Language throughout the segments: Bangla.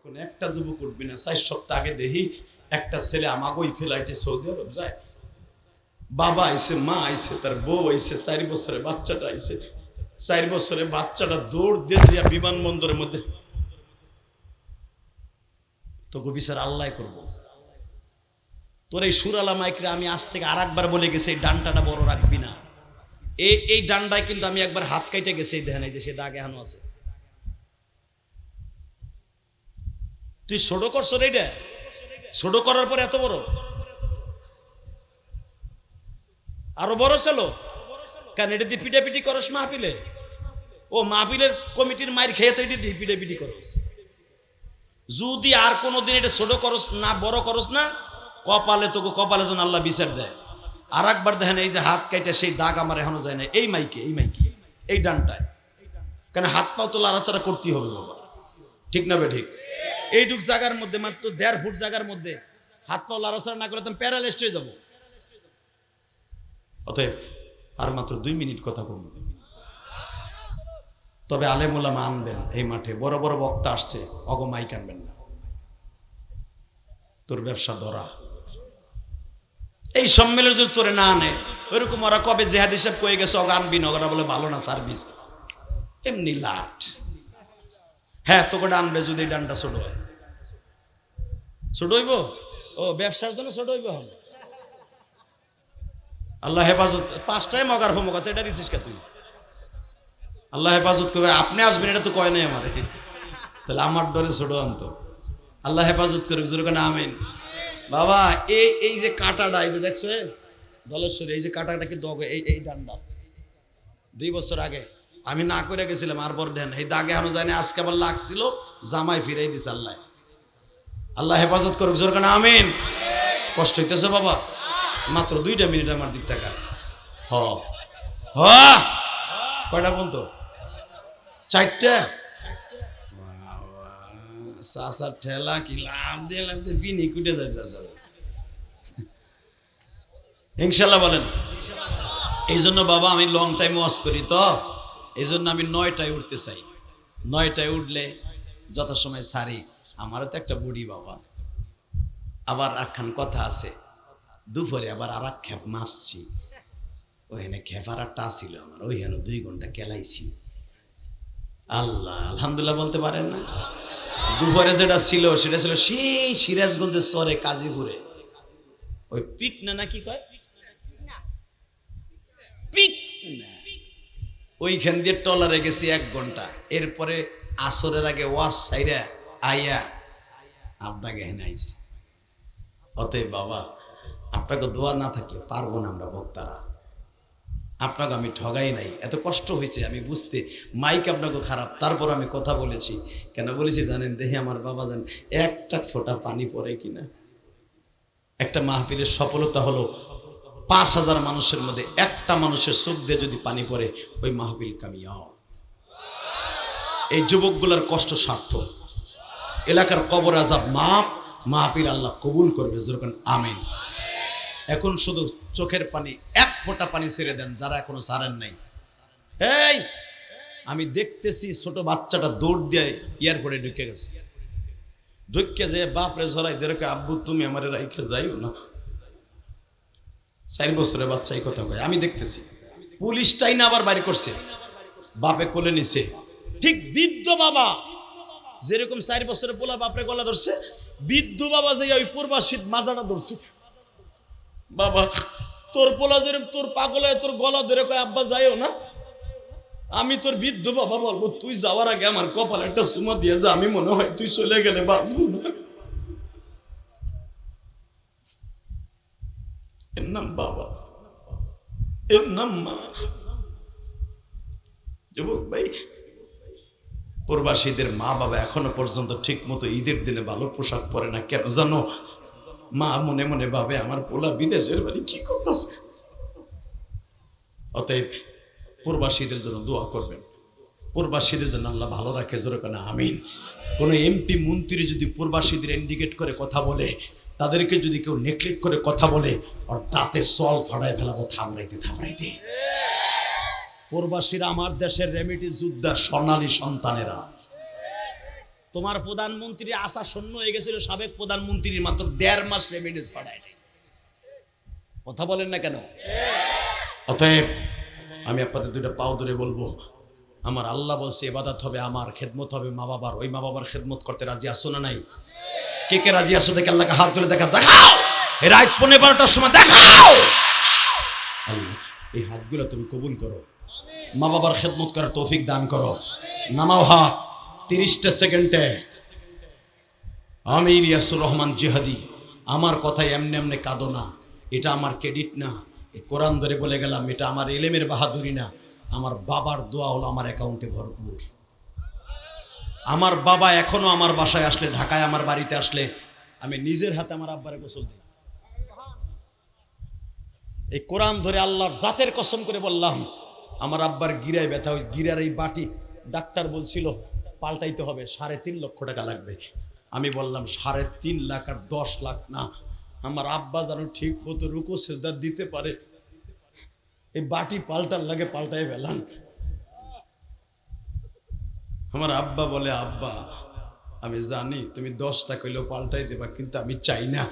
এখন একটা যুবক উঠবি না। 4 সপ্তাহ আগে দেখি একটা ছেলে আমাকে ওই ফ্লাইটে সৌদি আরব যায়। বাবা আইছে, মা আইছে, তার বউ আইছে, 4 বছরের বাচ্চাটা আইছে। 4 বছরের বাচ্চাটা দৌড় দিয়ে দিয়া বিমানবন্দরের মধ্যে। তোকে বিচার আল্লাহ করবো। তোর এই সুরালা মাইকরে আমি আজ থেকে আর একবার বলে গেছি, এই ডান্ডাটা বড় রাখবি না। এই ডান্ডায় কিন্তু আমি একবার হাত কাইটে গেছি, এই দেখেন এই যে সে দাগ এখনো আছে। তুই ছোট করছো এইটা, ছোট করার পর এত বড়, আরো বড় ছিল কেন? এটা দিয়ে পিটাপিটি করস মাহফিলে? ও মাহফিলের কমিটির মায়ের খেয়ে তো এটা দিয়ে পিটাপিটি করস। যদি আর কোনোদিন এটা ছোট করস না, বড় করস না, কপালে তোকে কপালে যেন আল্লাহ বিচার দেয়। আর একবার দেখেন এই যে হাত কাইটা সেই দাগ আমার এখনো যায় না, এই মাইকে এই ডানটায়। কেন হাত পাও তো লাড়াচাড়া করতেই হবে বাবা, ঠিক না বে ঠিক? এইটুক জায়গার মধ্যে, মাত্র 1.5 ফুট জায়গার মধ্যে হাত পাও লাড়াচাড়া না করে তুমি প্যারালাইজড হয়ে যাবো। অতএব আর মাত্র 2 মিনিট কথা বলবো। তবে আলেম ওলামা আনবেন এই মাঠে, বড় বড় বক্তা আসছে, অগমাইক আনবেন না। তোর ব্যবসা ধরা। এই সম্মেলন যদি তোরে না আনে, ওইরকম ওরা কবে জেহাদ হিসাব কয়ে গেছে, অগ আনবি না, ওরা বলে ভালো না সার্ভিস, এমনি লাট। হ্যাঁ তোকে আনবে যদি ডানটা ছোট হয়। ছোট হইব? ও ব্যবসার জন্য ছোট হইব। আল্লাহ হেফাজত। 5টায় মগার ফমকা তো এটা দিছিস কে তুই? আল্লাহ হেফাজত করে। আপনি আসবেন এটা তো কয় নাই আমারে, তাহলে আমার ডরে ছোট আনতো। আল্লাহ হেফাজত করে, যেরকম আমিন। বাবা এই যে কাটাটা, এই যে দেখছো জলেশ্বরী, এই যে কাটাটা কিন্তু এই ডান্ডা 2 বছর আগে আমি না করে গেছিলাম, আর পর দেন এই দাগে আনো যায় না, আজকে আবার লাগছিল, জামাই ফিরাই দিছে আল্লাহ। আল্লাহ হেফাজত করুক, যেরকম আমিন। কষ্ট হইতেছে বাবা, মাত্র 2টা মিনিট আমার দিক টাকা। কয়টা পর্যন্ত? 4টা। চাষার ঠেলা কি লাভ দিয়ে পিনি কুটে যায়। ইনশাল্লাহ বলেন। এই জন্য বাবা আমি লং টাইম ওয়াশ করি, তো এই জন্য আমি 9টায় উঠতে চাই। 9টায় উঠলে যথাসময় সারি। আমারও তো একটা বুড়ি বাবা। আবার একখান কথা আছে, দুপুরে আবার আর এক খেপ মাপছি, ওইখানে খেপার একটা আসিল আমার, ওইখানে 2 ঘন্টা কেলাইছি। আল্লাহ আলহামদুলিল্লাহ বলতে পারেন না? দুপুরে যেটা ছিল সেটা ছিল সেই সিরাজগঞ্জের চরে কাজীপুরে, ওই পিক না কি কয়, পিক, ওইখান দিয়ে টলারে গেছি 1 ঘন্টা। এরপরে আসরের আগে ওয়াশ সাইরা আইয়া আপনাকে এনে আইছি। অতএব বাবা আপনাকে দোয়া না থাকলে পারবো না আমরা বক্তারা। আপনাকে আমি ঠগাই নাই, এত কষ্ট হয়েছে আমি বুঝতে। মাইক আপনাকে খারাপ, তারপর আমি কথা বলেছি। কেন বলেছি জানেন? দেখি আমার বাবা জান একটা ফোঁটা পানি পড়ে কিনা। একটা মাহফিলের সফলতা হলো 5000 মানুষের মধ্যে একটা মানুষের চোখ দিয়ে যদি পানি পড়ে, ওই মাহফিল কামিয়াব। এই যুবকগুলোর কষ্ট সার্থক। এলাকার কবর আযাব মাপ, মাহফিল আল্লাহ কবুল করবে, যেরকম আমিন। এখন শুধু চোখের পানি, 1 ফোঁটা পানি ছেড়ে দেন যারা এখনো ছাড়েন নাই। এই আমি দেখতেছি ছোট বাচ্চাটা দৌড় দিয়ে এয়ারপোর্টে ঢুকে গেছে। ঢুকে যে বাপরে ঝরাই দেরকে, আব্বু তুমি আমারে রাইখে যাইও না। 4 বছরের বাচ্চা এই কথা কয়, আমি দেখতেছি। পুলিশটাই না আবার বাইরে করছে, বাপে কোলে নিছে। ঠিক বৃদ্ধ বাবা যেরকম 4 বছরের পোলা বাপরে গলা ধরছে, বৃদ্ধ বাবা যে ওই পূর্বাসীর মাজাটা ধরছে। বাবা তোর পোলা যেরকম, তোর পাগল তোর গলা ধরে কয় আব্বা যাইও না। আমি তোর বৃদ্ধ বাবা বলবো, তুই যাওয়ার আগে আমার কপালে একটা চুমা দিয়ে যা, আমি মনে হয় তুই চলে গেলে বাঁচবো না। এর নাম বাবা, এর নাম মা। যুবক ভাই, প্রবাসীদের মা বাবা এখনো পর্যন্ত ঠিক মতো ঈদের দিনে ভালো পোশাক পরে না। কেন জানো? মা মনে মনে ভাবে আমার পোলা বিদেশের বাড়ি কি করতেছে। অতএব প্রবাসীদের জন্য দোয়া করবেন, প্রবাসীদের জন্য আল্লাহ ভালো রাখে, যেরকম আমিন। কোন এমপি মন্ত্রী যদি প্রবাসীদের ইন্ডিকেট করে কথা বলে, তাদেরকে যদি কেউ নেগলেক্ট করে কথা বলে, আর দাঁতের সল ফাড়ায় ফেলাবো থাপড়াইতে। প্রবাসীরা আমার দেশের রেমিটি যোদ্ধা, স্বর্ণালী সন্তানেরা। তোমার প্রধানমন্ত্রী আশা শূন্য হয়ে গেছিল, সাবেক প্রধানমন্ত্রীর মাত্র 1.5 মাস রেমিটেন্স পাঠায়। কথা বলেন না কেন? অতএব আমি আপনাদের দুইটা পাও ধরে বলবো, আমার আল্লাহ বলছে ইবাদত হবে আমার, খেদমত হবে মা বাবার। ওই মা বাবার খেদমত করতে রাজি আছো না নাই? কে কে রাজি আছো দেখে আল্লাহকে হাত ধরে দেখাও। এই রাত 12:15টার সময় দেখাও। আল্লাহ এই হাতগুলো তুমি কবুল করো, মা বাবার খেদমত করার তৌফিক দান করো। নামাও হাত 30টা সেকেন্ডে। আমি ইলিয়াসুর রহমান জিহাদি, আমার কথায় এমনি এমনি কাঁদো না, এটা আমার ক্রেডিট না, এই কোরআন ধরে বলে গেলাম, এটা আমার এলেমের বাহাদুরি না, আমার বাবার দোয়া হলো আমার অ্যাকাউন্টে ভরপুর। আমার বাবা এখনো আমার বাসায় আসলে, ঢাকায় আমার বাড়িতে আসলে, আমি নিজের হাতে আমার আব্বারে গোসল দিই। এই কোরআন ধরে আল্লাহর জাতের কসম করে বললাম, আমার আব্বার গিরায় ব্যথা, ওই গিরার এই বাটি ডাক্তার বলছিল পাল্টাইতে হবে, 3.5 লক্ষ টাকা লাগবে। আমি বললাম 3.5 লাখ আর 10 লাখ না, আমার আব্বা যেন ঠিক মতো রুকু সিজদা দিতে পারে, এই বাটি পাল্টার লাগে পাল্টাই ফেলাম। আমার আব্বা বলে, আব্বা আমি জানি তুমি 10 টাকা হইলেও পাল্টাই দেবা, কিন্তু আমি চাই না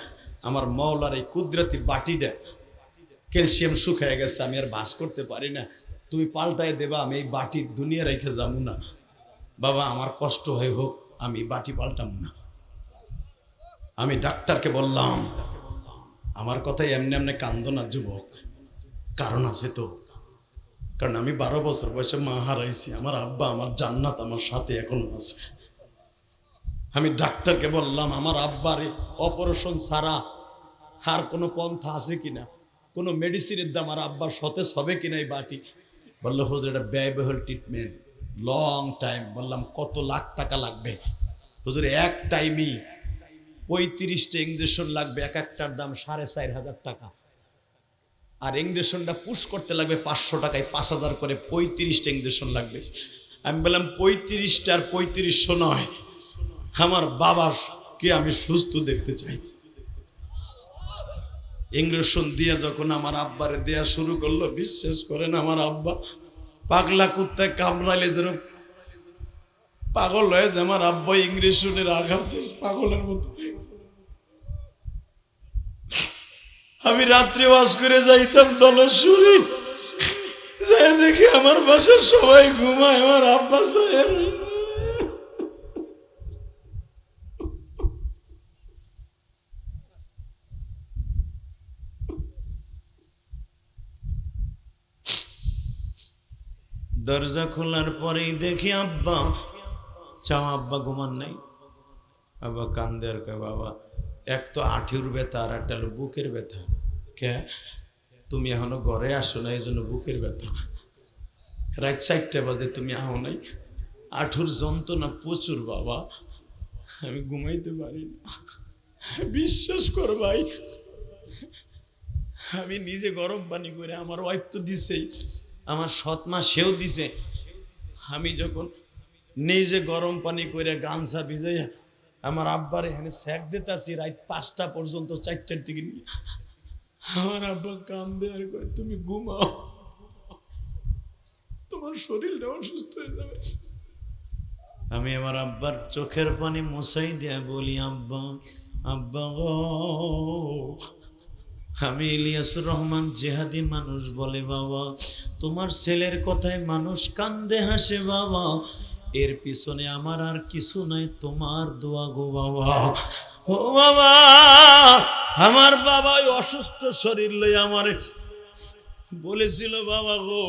আমার মওলার এই কুদরতি বাটিটা ক্যালসিয়াম শুকায় গেছে, আমি আর বাস করতে পারি না, তুমি পাল্টাই দেবা, আমি এই বাটি দুনিয়া রেখে যাবো না। বাবা আমার কষ্ট হয়ে হোক, আমি বাটি পাল্টাম না। আমি ডাক্তারকে বললাম, আমার কথাই এমনি এমনি কান্দো না যুবক, কারণ আছে তো। কারণ আমি 12 বছর বয়সে মা হারাইছি, আমার আব্বা আমার জান্নাত আমার সাথে এখনো আছে। আমি ডাক্তারকে বললাম, আমার আব্বার অপারেশন ছাড়া আর কোনো পন্থা আছে কিনা, কোনো মেডিসিনের দাম আর আব্বার সতেজ হবে কিনা এই বাটি। বললো হুজুর এটা ব্যয়বহুল ট্রিটমেন্ট, লং টাইম। বললাম কত লাখ টাকা লাগবে? হুজুর এক টাইমই 35টা ইঞ্জেকশন লাগবে, এক একটার দাম 4,500 টাকা, আর ইঞ্জেকশনটা পুশ করতে লাগবে 500 টাকায়, 5,000 করে 35টা ইঞ্জেকশন লাগবে। আমি বললাম 35টা আর 3500 নয়, আমার বাবাকে আমি সুস্থ দেখতে চাই। ইঞ্জেকশন দিয়ে যখন আমার আব্বারে দেয়া শুরু করলো, বিশ্বাস করেন আমার আব্বা পাগলা কুত্তায় কামড়াইলে যেন পাগল হয়ে যে, আমার আব্বা ইঞ্জেকশনের আঘাতে পাগলের মতো। আমি রাত্রে ওয়াজ করে যাইতাম দলেশ্বরী, যাই দেখি আমার বাসার সবাই ঘুমায়, আমার আব্বা সাহেব দরজা খোলার পরেই দেখি আব্বা চাও, আব্বা ঘুমান নাই। আব্বা কান্দে আর কয়, বাবা এক তো আঠির ব্যথা আর একটা হলো বুকের ব্যথা। কে তুমি এখনো ঘরে আসো না, এই জন্য বুকের ব্যথা। রাত 4টা বাজে তুমি আহো নাই, আঠুর যন্ত্রণা প্রচুর বাবা, আমি ঘুমাইতে পারি না। বিশ্বাস কর ভাই, আমি নিজে গরম পানি করে, আমার ওয়াইফ তো দিছেই, আমার সৎ মা সেও দিছে, আমি যখন নিজে গরম পানি করে গামছা ভিজাইয়া আমার আব্বার এখানে স্যাক দিতেছি রাত 5টা পর্যন্ত, 4টার দিকে নিয়ে আমার আব্বা কান্দে আর কয়, তুমি ঘুমাও, তোমার শরীরটা অসুস্থ হয়ে যাবে। আমি আমার আব্বার চোখের পানি মুছাই দিয়া বলি, আব্বা আব্বা গো। আমি ইলিয়াসুর রহমান জিহাদি মানুষ বলে, বাবা তোমার ছেলের কথায় মানুষ কান্দে হাসে বাবা, এর পিছনে আমার আর কিছু নাই, তোমার দোয়া গো বাবা। ও বাবা, আমার বাবা ওই অসুস্থ শরীর লই আমার বলেছিল, বাবা গো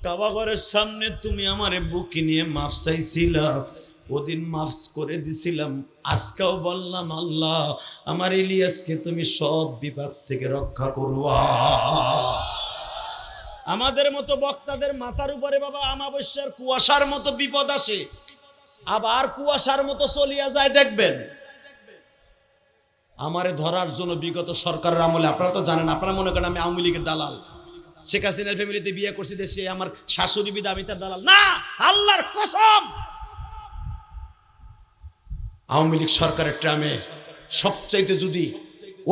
কাবাঘরের সামনে তুমি আমারে বুকে নিয়ে মাফ চাইছিলা, ওদিন মাফ করে দিছিলাম, আজকেও বললাম আল্লাহ আমার ইলিয়াসকে তুমি সব বিপদ থেকে রক্ষা করবা। আমাদের মতো বক্তাদের মাথার উপরে বাবা আমাবস্যার কুয়াশার মতো বিপদ আসে, আবার কুয়াশার মতো চলিয়া যায়। দেখবেন আমারে ধরার জন্য বিগত সরকারের আমলে, আপনারা তো জানেন, আপনারা মনে করেন আমি আওয়ামী লীগের দালাল, শেখ হাসিনার ফ্যামিলিতে বিয়ে করছি দেশে, আমার শাশুড়ি বিধা আমি তার দালাল না, আল্লাহর কসম। আওয়ামী লীগ সরকারের ট্রামে সবচাইতে যদি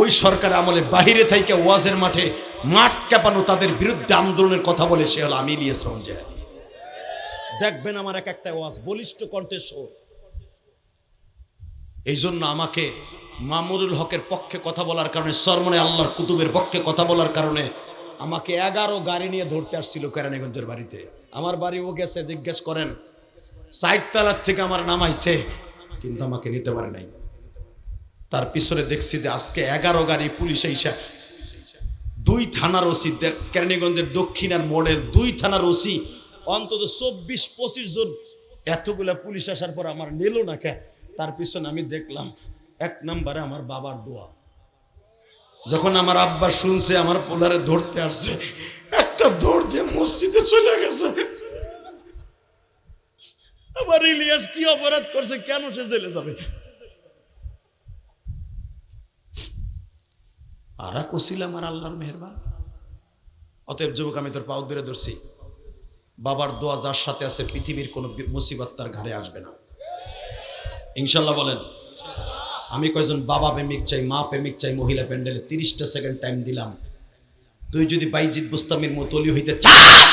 ওই সরকার আমলে বাহিরে থেকে ওয়াজের মাঠে মাঠ কাঁপানো, তাদের বিরুদ্ধে আন্দোলনের কথা বলে, সে হলো আমি ইলিয়াস রহমান। দেখবেন আমার এক একটা ওয়াজ বলিষ্ঠ কণ্ঠে সুর। এই জন্য আমাকে মামুনুল হকের পক্ষে কথা বলার কারণে, সরমনে আল্লাহর কুতুবের পক্ষে কথা বলার কারণে আমাকে 11 গাড়ি নিয়ে ধরতে আসছিল কেরানীগঞ্জের বাড়িতে। আমার বাড়ি ও গেছে, জিজ্ঞেস করেন, 4 তলার থেকে আমার নামাইছে, কিন্তু আমাকে নিতে পারে নাই। তার পিছনে দেখছি যে আজকে 11 গাড়ি পুলিশ এসে 2 থানার ওসি, কেরানীগঞ্জের দক্ষিণ আর মডেল 2 থানার ওসি, অন্তত 24-25 জন, এতগুলা পুলিশ আসার পর আমার নিল না কে? তার পিছনে আমি দেখলাম 1 নম্বরে আমার বাবার দোয়া। যখন আমার আব্বা শুনছে আমার পোলারে ধরতে আসছে, একটা দৌড় দিয়ে মসজিদে চলে গেছে। আবার ইলিয়াস কি অপরাধ করছে, কেন সে জেলে যাবে? আর কছিলাম আর আল্লাহর মেহেরবান। অতএব যুবক, আমি তোর পাও ধরে ধরছি, বাবার দোয়া যার সাথে আছে পৃথিবীর কোনো মুসিবত তার ঘরে আসবে না, ইনশাল্লাহ বলেন। আমি কয়জন বাবা প্রেমিক চাই, মা প্রেমিক চাই মহিলা প্যান্ডেলে 30টা সেকেন্ড টাইম দিলাম। তুই যদি বাইজিদ বুস্তামির মতো অলি হইতে চাস,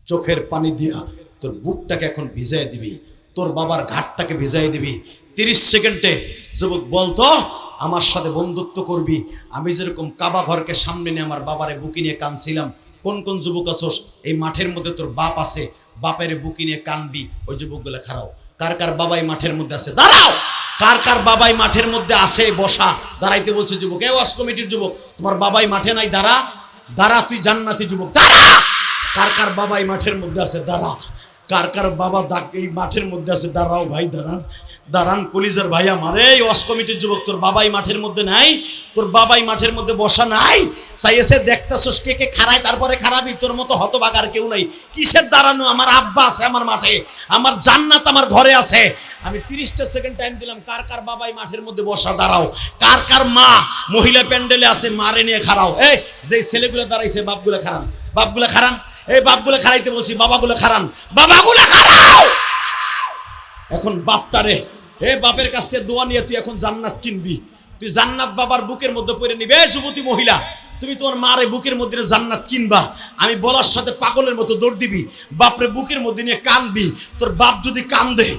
চোখের পানি দিয়া তোর বুকটাকে এখন ভিজাই দিবি, তোর বাবার ঘাটটাকে ভিজাই দিবি 30 সেকেন্ডে। যুবক বলতো, আমার সাথে বন্ধুত্ব করবি। আমি যেরকম কাবা ঘরকে সামনে নিয়ে আমার বাবারে বুকি নিয়ে কানছিলাম, কোন কোন যুবক আছোস এই মাঠের মধ্যে তোর বাপ আছে, বাপের বুকি নিয়ে কানবি, ওই যুবকগুলো খাড়াও। কার কার বাবাই মাঠের মধ্যে আছে দাঁড়াও, কার কার বাবাই মাঠের মধ্যে আছে বসা, দাঁড়াইতে বলছে যুবক। এ ওয়াজ কমিটির যুবক, তোমার বাবাই মাঠে নাই, দাঁড়া দাঁড়া, তুই জান্নাতি যুবক, দাঁড়া। কার কার বাবাই মাঠের মধ্যে আছে দাঁড়া, কার কার বাবা এই মাঠের মধ্যে আছে দাঁড়াও ভাই, দাঁড়ান দাঁড়ান কলিজার ভাই আমার। এই ওয়াজ কমিটির যুবক, তোর বাবাই মাঠের মধ্যে নাই, তোর বাবাই মাঠের মধ্যে বসা নাই, চাইছে দেখতেছস কে কে খাড়ায়, তারপরে খারাপই, তোর মতো হতভাগ আর কেউ নাই। কিসের দাঁড়ানো? আমার আব্বা আছে আমার মাঠে, আমার জান্নাত আমার ঘরে আছে। আমি 30টা সেকেন্ড টাইম দিলাম, কার কার বাবাই মাঠের মধ্যে বসা দাঁড়াও, কার কার মা মহিলা প্যান্ডেলে আছে মারে নিয়ে খাড়াও। এই যে ছেলেগুলো দাঁড়াইছে বাপগুলো খাড়ান, বাপগুলো খাড়ান, এই বাপগুলো খাড়াইতে বলছি, বাবাগুলো খাড়ান, বাবাগুলো খাড়াও। এখন বাপটারে, এ বাপের কাছ থেকে দোয়া নিয়ে তুই এখন জান্নাত কিনবি, তুই জান্নাত বাবার বুকের মধ্যে পড়ে নিবি। এই যুবতী মহিলা, তুমি তোমার মারে বুকের মধ্যে জান্নাত কিনবা। আমি বলার সাথে পাগলের মতো দৌড় দিবি, বাপরে বুকের মধ্যে নিয়ে কানবি। তোর বাপ যদি কান্দে,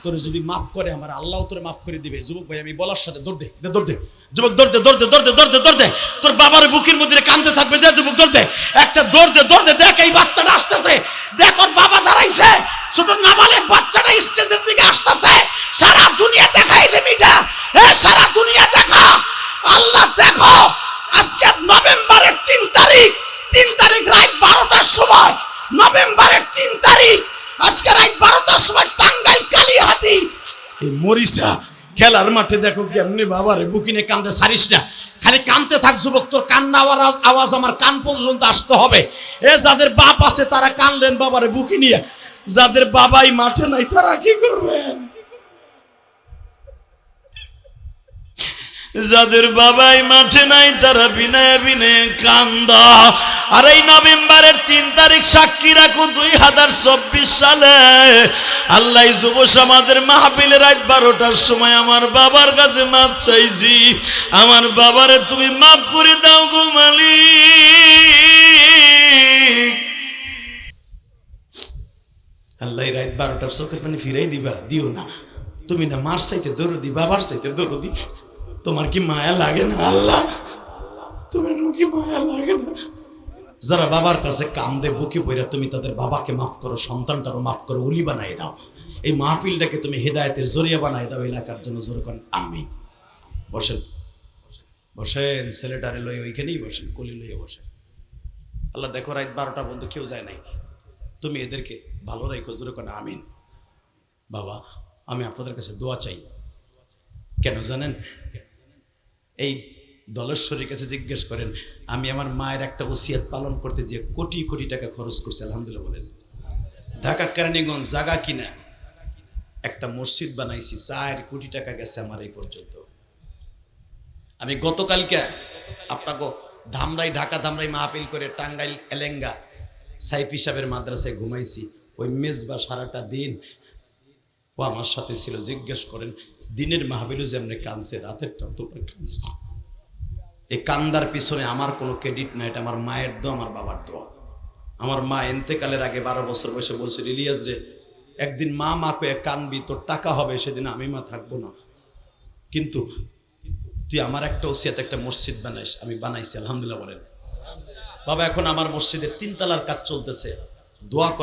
তোরে যদি মাফ করে, আমার আল্লাহ তোরে মাফ করে দিবে। যুবক ভাই, আমি বলার সাথে দৌড় দে, দৌড় দে যুবক, দৌড় দে, দৌড় দে, দৌড় দে, দৌড় দে, দৌড় দে। তোর বাবার বুকের মধ্যে কান্দতে থাকবে, দে যুবক, দৌড় দে, একটা দৌড় দে, দৌড় দে। দেখ এই বাচ্চাটা আসতেছে, দেখ ওর বাবা দাঁড়াইছে, ছোট নাবালেক বাচ্চাটা স্টেজের দিকে আসতেছে। সারা দুনিয়া দেখাই দেবি এটা, এ সারা দুনিয়া দেখা, আল্লাহ দেখো। আজকে নভেম্বরের 3 তারিখ, 3 তারিখ রাত 12টার সময়, নভেম্বরের 3 তারিখ আজকে রাত 12টার সময় টাঙ্গাইল কালিহাতি এই মরিচা খেলার মাঠে দেখো কেমনি বাবারে বুকিনে কান্দে। সারিস না, খালি কানতে থাক যুবক, তোর কান্না আওয়াজ আমার কান পর্যন্ত আসতে হবে। এ যাদের বাপ আছে তারা কানলেন বাবারে বুকি নিয়ে, যাদের বাবাই মাঠে নাই তারা কি করবেন? যাদের বাবাই মাঠে নাই তারা বিনয়ে বিনয়ে কান্দা। আর এই নভেম্বরের 3 তারিখ সাক্ষী রাখো 2024 সালে আল্লাহ যুব সমাজের মাহফিলে রাত 12টার সময় আমার বাবার কাছে মাপ চাইছি। আমার বাবারে তুমি মাফ করে দাও গো মালিক। আল্লাহ রাত 12টার চোখের পানি ফিরাই দিবা, দিও না। তুমি না মার চাইতে দরদি, বাবার চাইতে দরদি, তোমার কি মায়া লাগে না? আল্লাহ, তোমার কি মায়া লাগে না? যারা বাবার কাছে কান্দে বুকে পড়ে, তুমি তাদের বাবাকে মাফ করো, সন্তানটারও মাফ করো, ওলি বানাই দাও। এই মাহফিলটাকে তুমি হেদায়েতের জরিয়া বানাই দাও এলাকার জন্য। জোরে করেন আমিন। বসেন বসেন, ছেলেটারে লই ওইখানেই বসেন, কলি লইয়ে বসেন। আল্লাহ দেখো রাত 12টা পর্যন্ত কেউ যায় নাই, তুমি এদেরকে ভালো রাখো। জোরে করেন আমিন। বাবা, আমি আপনাদের কাছে দোয়া চাই। কেন জানেন? এই দলেশ্বরীর কাছে জিজ্ঞেস করেন, আমি আমার মায়ের একটা ওসিয়ত পালন করতে যে কোটি কোটি টাকা খরচ করছি, আলহামদুলিল্লাহ বলেন। ঢাকা কেরানীগঞ্জ জায়গা কিনা একটা মসজিদ বানাইছি, 4 কোটি টাকা গেছে আমার এই পর্যন্ত। আমি গতকালকে আপনাকে ধামরাই, ঢাকা ধামরাই মাহফিল করে টাঙ্গাইল এলেঙ্গা সাইফি সাহেবের মাদ্রাসায় ঘুমাইছি। ওই মেজবা সারাটা দিন ও আমার সাথে ছিল। জিজ্ঞেস করেন দিনের মাহফিলও যেমনি কানছে, রাতেরটাও তোমরা কানছে। এই কান্দার পিছনে আমার কোনো ক্রেডিট নাই, এটা আমার মায়ের দোয়া, আমার বাবার দোয়া। আমার মা এন্তেকালের আগে 12 বছর বয়সে বলছিল, ইলিয়াস রে একদিন মা মা কয়ে কানবি, তোর টাকা হবে, সেদিন আমি মা থাকবো না, কিন্তু তুই আমার একটা ওসিয়াত, একটা মসজিদ বানাইস। আমি বানাইছি, আলহামদুলিল্লাহ বলেন। বাবা এখন আমার মসজিদের 3 তলার কাজ চলতেছে, দোয়া কর।